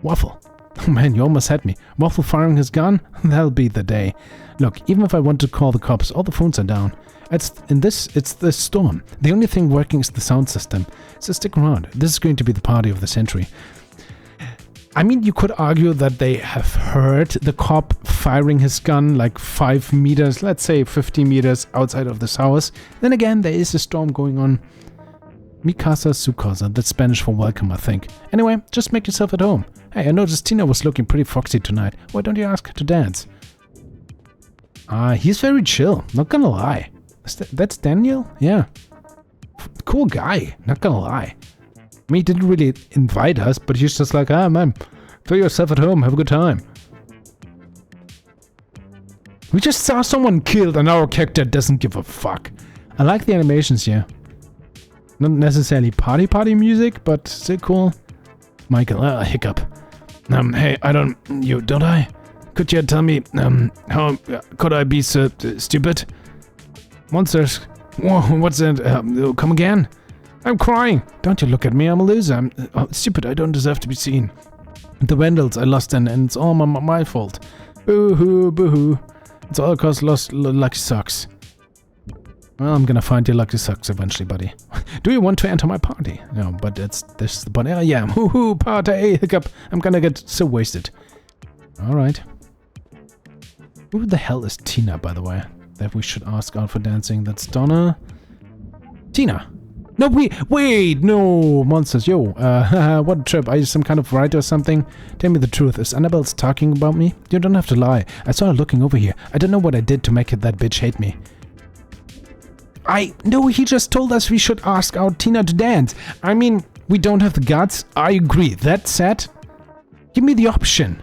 Waffle. Oh man, you almost had me. Waffle firing his gun? That'll be the day. Look, even if I want to call the cops, all the phones are down. It's the storm. The only thing working is the sound system. So stick around. This is going to be the party of the century. I mean, you could argue that they have heard the cop firing his gun like 5 meters, let's say 50 meters outside of this house. Then again, there is a storm going on. Mi casa, su casa. That's Spanish for welcome, I think. Anyway, just make yourself at home. Hey, I noticed Tina was looking pretty foxy tonight. Why don't you ask her to dance? He's very chill, not gonna lie. That's Daniel? Yeah. Cool guy, not gonna lie. I mean, he didn't really invite us, but he's just like, man, feel yourself at home, have a good time. We just saw someone killed and our character doesn't give a fuck. I like the animations here. Not necessarily party music, but still cool. Michael, hiccup. Hey, don't I? Could you tell me, how could I be so stupid? Monsters. Whoa, what's that? Come again? I'm crying. Don't you look at me, I'm a loser. I'm stupid, I don't deserve to be seen. The Vandals, I lost and it's all my fault. Boo-hoo, boo-hoo. It's all cause lost lucky socks. Well, I'm gonna find your lucky socks eventually, buddy. Do you want to enter my party? No, but this is the party. Yeah, hoo-hoo, party, hiccup. I'm gonna get so wasted. Alright. Who the hell is Tina, by the way? That we should ask out for dancing. That's Donna. Tina. No, wait, no, monsters, yo. What a trip. Are you some kind of writer or something? Tell me the truth. Is Annabelle's talking about me? You don't have to lie. I saw her looking over here. I don't know what I did to make that bitch hate me. No, he just told us we should ask out Tina to dance. I mean, we don't have the guts. I agree. That said, give me the option.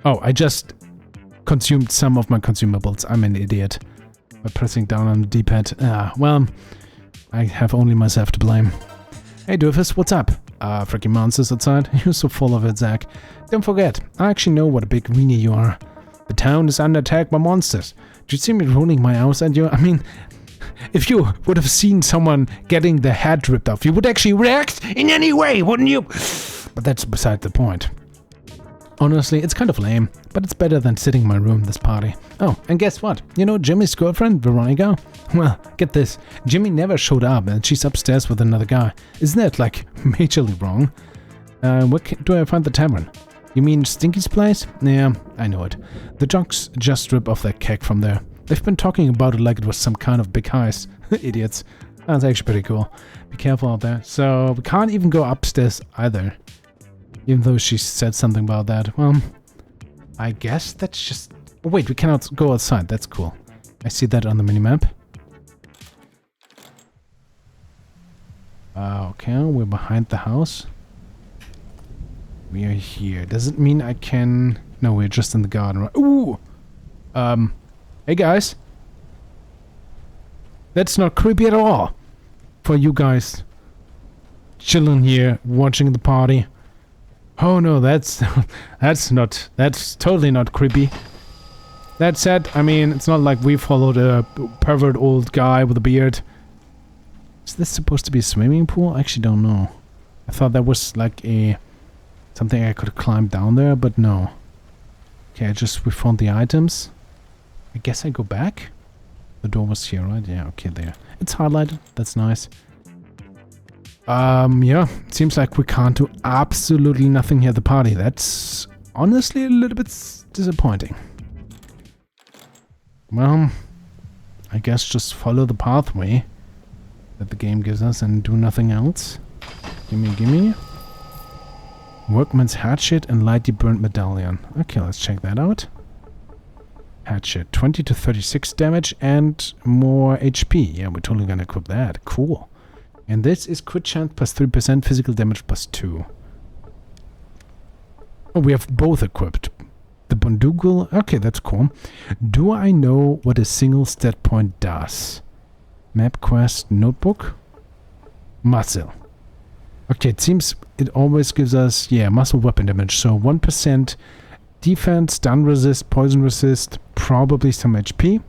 Oh, I just consumed some of my consumables. I'm an idiot. By pressing down on the D-pad. Well, I have only myself to blame. Hey, Doofus, what's up? Freaking monsters outside. You're so full of it, Zach. Don't forget, I actually know what a big weenie you are. The town is under attack by monsters. Did you see me rolling my eyes at you? I mean, if you would have seen someone getting their head ripped off, you would actually react in any way, wouldn't you? But that's beside the point. Honestly, it's kind of lame, but it's better than sitting in my room this party. Oh, and guess what? You know Jimmy's girlfriend, Veronica? Well, get this. Jimmy never showed up and she's upstairs with another guy. Isn't that, like, majorly wrong? Where do I find the tavern? You mean Stinky's place? Yeah, I know it. The jocks just rip off that keg from there. They've been talking about it like it was some kind of big heist. Idiots. That's actually pretty cool. Be careful out there. So, we can't even go upstairs either. Even though she said something about that. Well, I guess that's just... Oh, wait, we cannot go outside. That's cool. I see that on the minimap. Okay, we're behind the house. We are here. Does it mean I can... No, we're just in the garden. Ooh! Hey guys. That's not creepy at all. For you guys chilling here, watching the party. Oh no, that's totally not creepy. That said, I mean, it's not like we followed a pervert old guy with a beard. Is this supposed to be a swimming pool? I actually don't know. I thought that was like a... something I could climb down there, but no. Okay, we found the items. I guess I go back? The door was here, right? Yeah, okay, there. It's highlighted. That's nice. Yeah. Seems like we can't do absolutely nothing here at the party. That's honestly a little bit disappointing. Well, I guess just follow the pathway that the game gives us and do nothing else. Gimme. Workman's hatchet and lightly burnt medallion. Okay, let's check that out. Hatchet, 20 to 36 damage and more HP. Yeah, we're totally gonna equip that. Cool. And this is crit chance plus 3%, physical damage plus 2. Oh, we have both equipped. The Bondugal, okay, that's cool. Do I know what a single stat point does? Map quest, notebook, muscle. Okay, it seems it always gives us, yeah, muscle weapon damage. So 1% defense, stun resist, poison resist, probably some HP.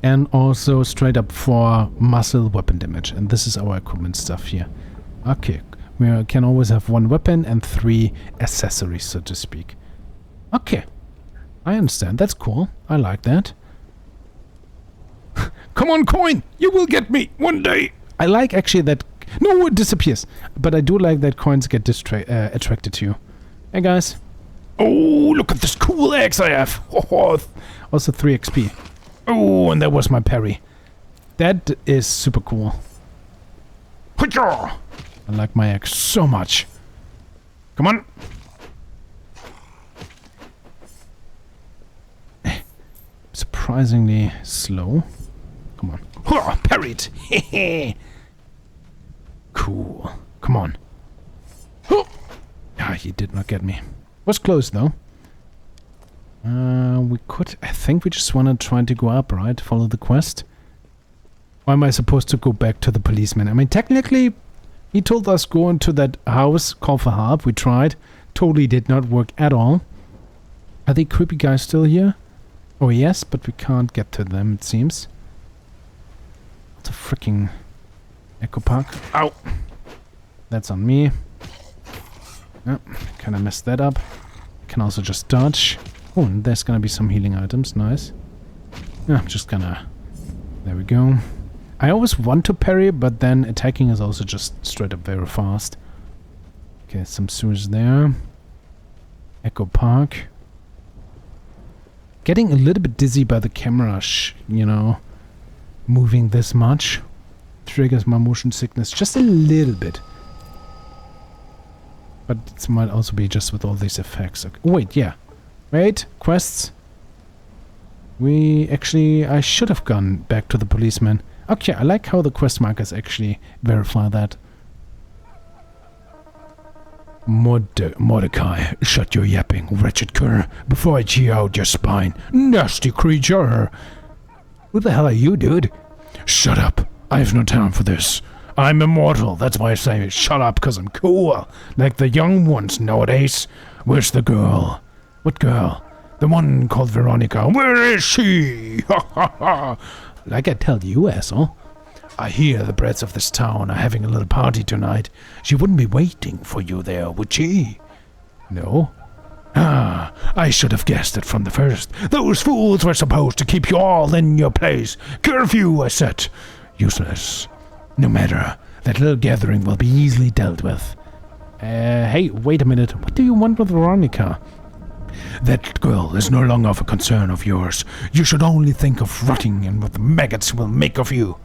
And also straight up for muscle weapon damage. And this is our equipment stuff here. Okay, we can always have 1 weapon and 3 accessories, so to speak. Okay, I understand. That's cool. I like that. Come on, coin! You will get me one day! I like actually that... No, it disappears. But I do like that coins get attracted to you. Hey, guys. Oh, look at this cool axe I have. Also 3 XP. Oh, and that was my parry. That is super cool. I like my axe so much. Come on. Surprisingly slow. Come on. Parried. Cool. Come on. Ah, he did not get me. Was close though. We could... I think we just want to try to go up, right? Follow the quest. Or am I supposed to go back to the policeman? I mean, technically, he told us go into that house, call for help. We tried. Totally did not work at all. Are the creepy guys still here? Oh yes, but we can't get to them, it seems. What's a freaking Echo Park? Ow! That's on me. Oh, kind of messed that up. Can also just dodge. Oh, and there's gonna be some healing items. Nice. Yeah, I'm just gonna... There we go. I always want to parry, but then attacking is also just straight up very fast. Okay, some sewers there. Echo Park. Getting a little bit dizzy by the camera, you know, moving this much. Triggers my motion sickness just a little bit. But it might also be just with all these effects. Okay. Oh, wait, yeah. Wait, quests. I should have gone back to the policeman. Okay, I like how the quest markers actually verify that. Mordecai, shut your yapping, wretched cur, before I chew out your spine. Nasty creature! Who the hell are you, dude? Shut up. I have no time for this. I'm immortal, that's why I say shut up, because I'm cool. Like the young ones nowadays. Where's the girl? What girl? The one called Veronica. Where is she? Ha ha ha! Like I tell you, asshole. I hear the brats of this town are having a little party tonight. She wouldn't be waiting for you there, would she? No? Ah, I should have guessed it from the first. Those fools were supposed to keep you all in your place. Curfew, I said. Useless. No matter. That little gathering will be easily dealt with. Hey, wait a minute. What do you want with Veronica? That girl is no longer of a concern of yours. You should only think of rotting and what the maggots will make of you.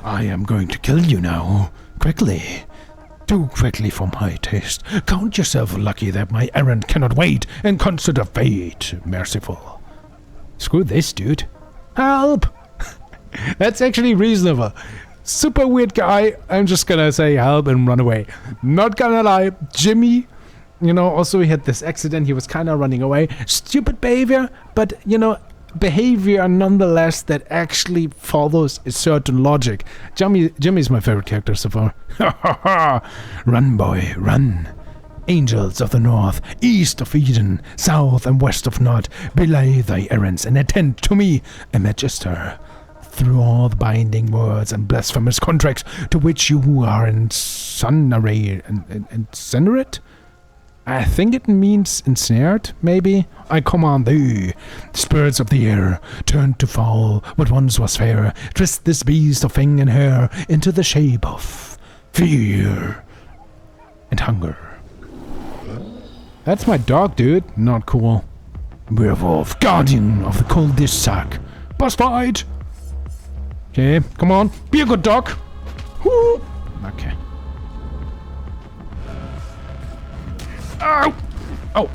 I am going to kill you now. Quickly. Too quickly for my taste. Count yourself lucky that my errand cannot wait, and consider fate merciful. Screw this, dude. Help! That's actually reasonable. Super weird guy. I'm just gonna say help and run away. Not gonna lie, Jimmy, you know, also he had this accident. He was kind of running away. Stupid behavior, but, you know, behavior nonetheless that actually follows a certain logic. Jimmy's my favorite character so far. Run, boy, run. Angels of the north, east of Eden, south and west of Nod, belay thy errands and attend to me, a magister. Through all the binding words and blasphemous contracts to which you are incinerate? I think it means ensnared, maybe? I command thee, spirits of the air, turn to foul what once was fair, twist this beast of fang and hair into the shape of fear and hunger. That's my dog, dude. Not cool. Werewolf, guardian of the JustDaZack. Boss fight! Okay, come on. Be a good dog. Woo! Okay. Ow! Oh!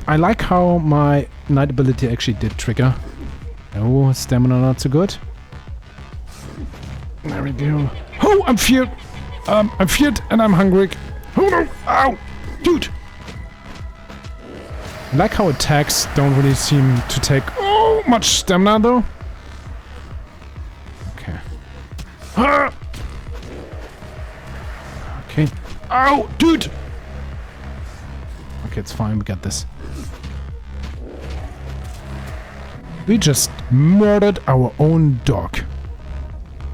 I like how my night ability actually did trigger. Oh, stamina not so good. There we go. Oh, I'm feared! I'm feared and I'm hungry. Oh no! Ow! Dude! I like how attacks don't really seem to take much stamina though. Okay. Ah! Okay. Ow! Dude! Okay, it's fine, we got this. We just murdered our own dog.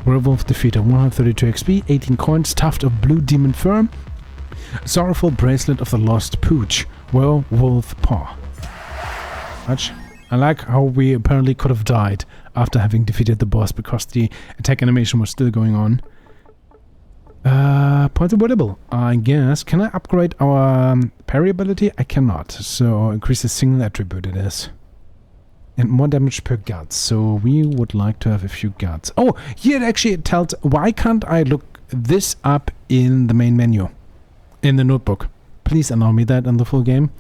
Werewolf defeated, 132 XP, 18 coins, tuft of blue demon fur, sorrowful bracelet of the lost pooch, werewolf paw. Much. I like how we apparently could have died after having defeated the boss because the attack animation was still going on. Points avoidable, I guess. Can I upgrade our parry ability? I cannot, so increase the single attribute it is. And more damage per guts, so we would like to have a few guts. Oh, here it actually tells, why can't I look this up in the main menu? In the notebook. Please allow me that in the full game,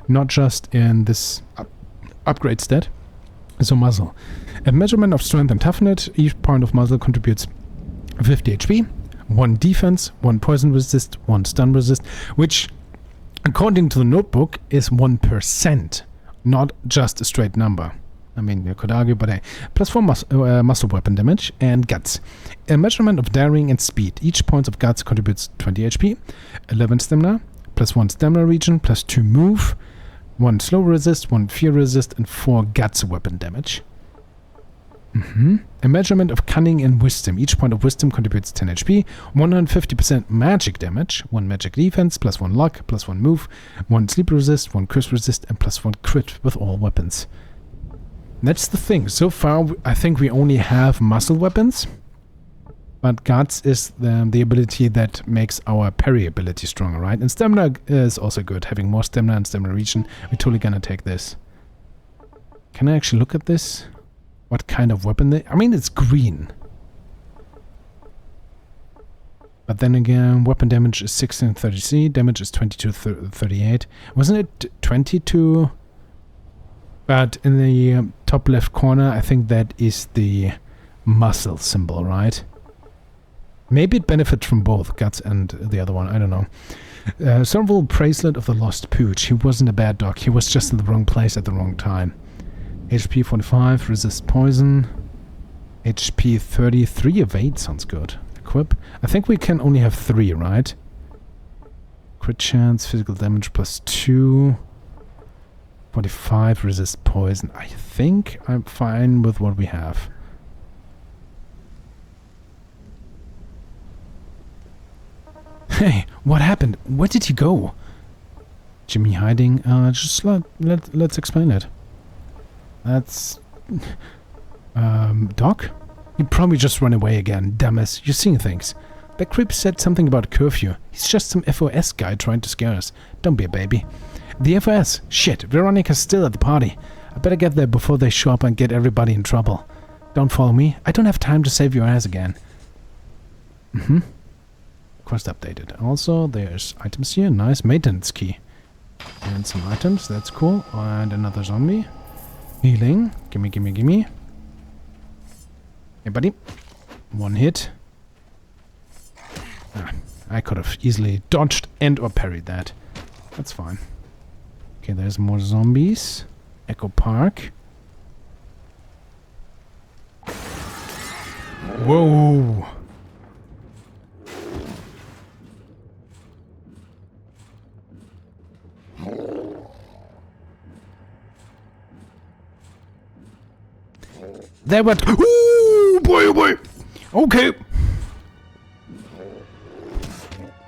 not just in this upgrade stat. So muzzle. A measurement of strength and toughness, each point of muzzle contributes 50 HP, 1 defense, 1 poison resist, 1 stun resist, which according to the notebook is 1%, not just a straight number. I mean, you could argue, but hey. Plus 4 muscle weapon damage and guts. A measurement of daring and speed. Each point of guts contributes 20 HP, 11 stamina, plus 1 stamina regen, plus 2 move, 1 slow resist, 1 fear resist, and 4 guts weapon damage. A measurement of cunning and wisdom. Each point of wisdom contributes 10 HP, 150% magic damage, 1 magic defense, plus 1 luck, plus 1 move, 1 sleep resist, 1 curse resist, and plus 1 crit with all weapons. That's the thing. So far, I think we only have muscle weapons. But guts is the ability that makes our parry ability stronger, right? And stamina is also good. Having more stamina and stamina regen, we're totally gonna take this. Can I actually look at this? What kind of weapon I mean, it's green. But then again, weapon damage is 1633, damage is 2238. Wasn't it 22? But in the top left corner, I think that is the muscle symbol, right? Maybe it benefits from both guts and the other one, I don't know. Sorrowful bracelet of the lost pooch. He wasn't a bad dog, he was just in the wrong place at the wrong time. HP 45, resist poison. HP 33, evade, sounds good. Equip. I think we can only have 3, right? Crit chance, physical damage plus 2. 45, resist poison. I think I'm fine with what we have. Hey, what happened? Where did he go? Jimmy hiding? Just let's explain it. That's... Doc? He probably just ran away again, dumbass. You're seeing things. That creep said something about curfew. He's just some FOS guy trying to scare us. Don't be a baby. The FOS? Shit, Veronica's still at the party. I better get there before they show up and get everybody in trouble. Don't follow me. I don't have time to save your ass again. Quest updated. Also, there's items here. Nice. Maintenance key. And some items. That's cool. And another zombie. Healing. Gimme, gimme, gimme. Hey, buddy. 1 hit. I could have easily dodged and or parried that. That's fine. Okay, there's more zombies. Echo Park. Whoa! There went. Ooh, boy, oh boy. Okay.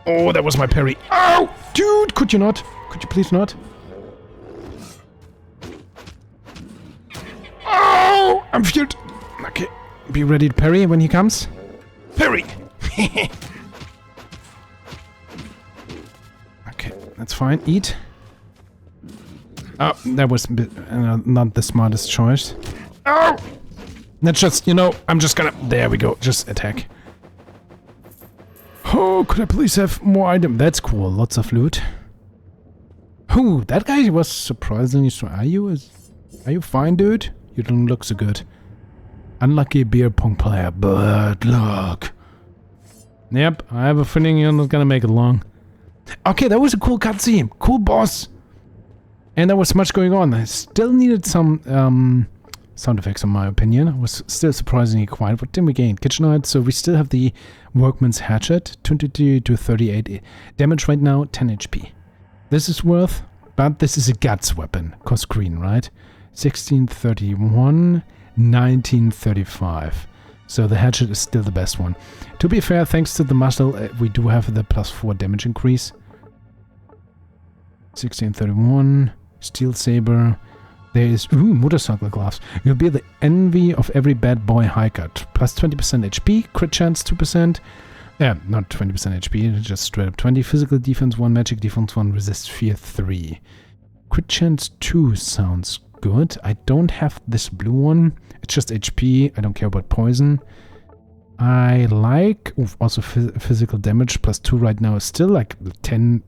Oh, that was my parry. Ow! Dude, could you not? Could you please not? Oh, I'm feared. Okay, be ready to parry when he comes. Parry! Okay, that's fine. Eat. Oh, that was a bit, not the smartest choice. Oh! That's just, you know, I'm just gonna... There we go, just attack. Oh, could I please have more item? That's cool, lots of loot. Oh, that guy was surprisingly strong. Are you fine, dude? You don't look so good. Unlucky beer pong player, but look. Yep, I have a feeling you're not gonna make it long. Okay, that was a cool cutscene. Cool boss. And there was much going on. I still needed some sound effects, in my opinion. It was still surprisingly quiet. What did we gain? Kitchenite. So we still have the Workman's Hatchet. 22 to 38 damage right now. 10 HP. This is worth, but this is a guts weapon. Cost green, right? 1631, 1935. So the hatchet is still the best one. To be fair, thanks to the muscle, we do have the +4 damage increase. 1631, steel saber. There is, ooh, motorcycle gloves. You'll be the envy of every bad boy hiker. +20% HP, crit chance 2%. Yeah, not 20% HP, just straight up 20. Physical defense 1, magic defense 1, resist fear 3. Crit chance 2 sounds good. I don't have this blue one. It's just HP. I don't care about poison. I like... Ooh, also physical damage +2 right now is still like 10%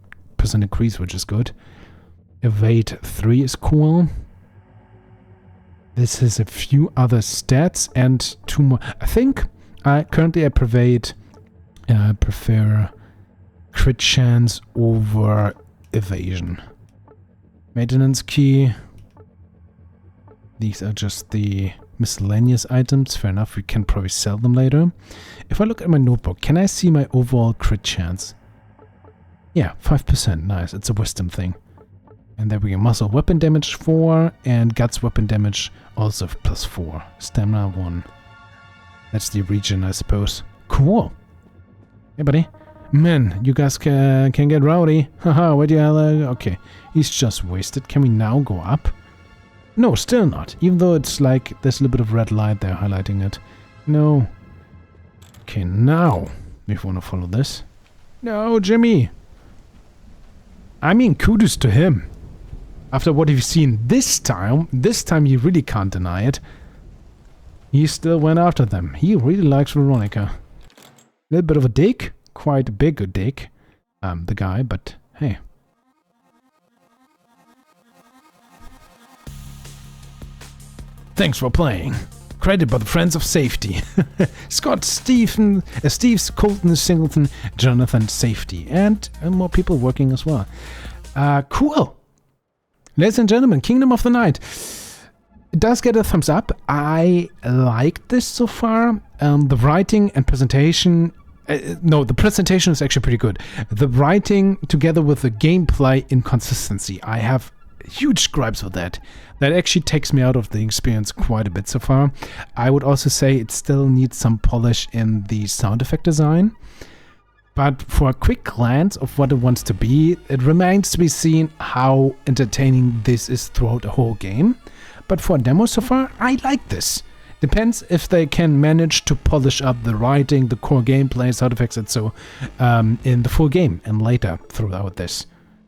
increase, which is good. Evade 3 is cool. This is a few other stats and 2 more. I think currently I prefer crit chance over evasion. Maintenance key. These are just the miscellaneous items. Fair enough, we can probably sell them later. If I look at my notebook, can I see my overall crit chance? Yeah, 5%. Nice. It's a wisdom thing. And there we go. Muscle weapon damage 4 and guts weapon damage also +4. Stamina 1. That's the region, I suppose. Cool. Hey, buddy. Man, you guys can get rowdy. Haha, where the hell? Okay. He's just wasted. Can we now go up? No, still not. Even though it's like there's a little bit of red light there highlighting it. No. Okay, now we want to follow this. No, Jimmy. I mean, kudos to him. After what you've seen this time you really can't deny it. He still went after them. He really likes Veronica. A little bit of a dick. Quite a big dick. The guy, but hey. Thanks for playing. Created by the Friends of Safety. Scott, Steve's, Colton Singleton, Jonathan Safety, and more people working as well. Cool. Ladies and gentlemen, Kingdom of the Night. It does get a thumbs up. I like this so far. The writing and presentation... no, the presentation is actually pretty good. The writing together with the gameplay inconsistency. I have huge gripes with that. That actually takes me out of the experience quite a bit so far. I would also say it still needs some polish in the sound effect design. But for a quick glance of what it wants to be, it remains to be seen how entertaining this is throughout the whole game. But for a demo so far, I like this. Depends if they can manage to polish up the writing, the core gameplay, sound effects, and so in the full game and later throughout this.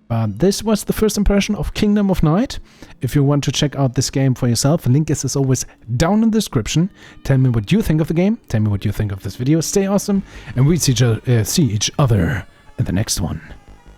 But this was the first impression of Kingdom of Night. If you want to check out this game for yourself, the link is as always down in the description. Tell me what you think of the game. Tell me what you think of this video. Stay awesome, and we see each other in the next one.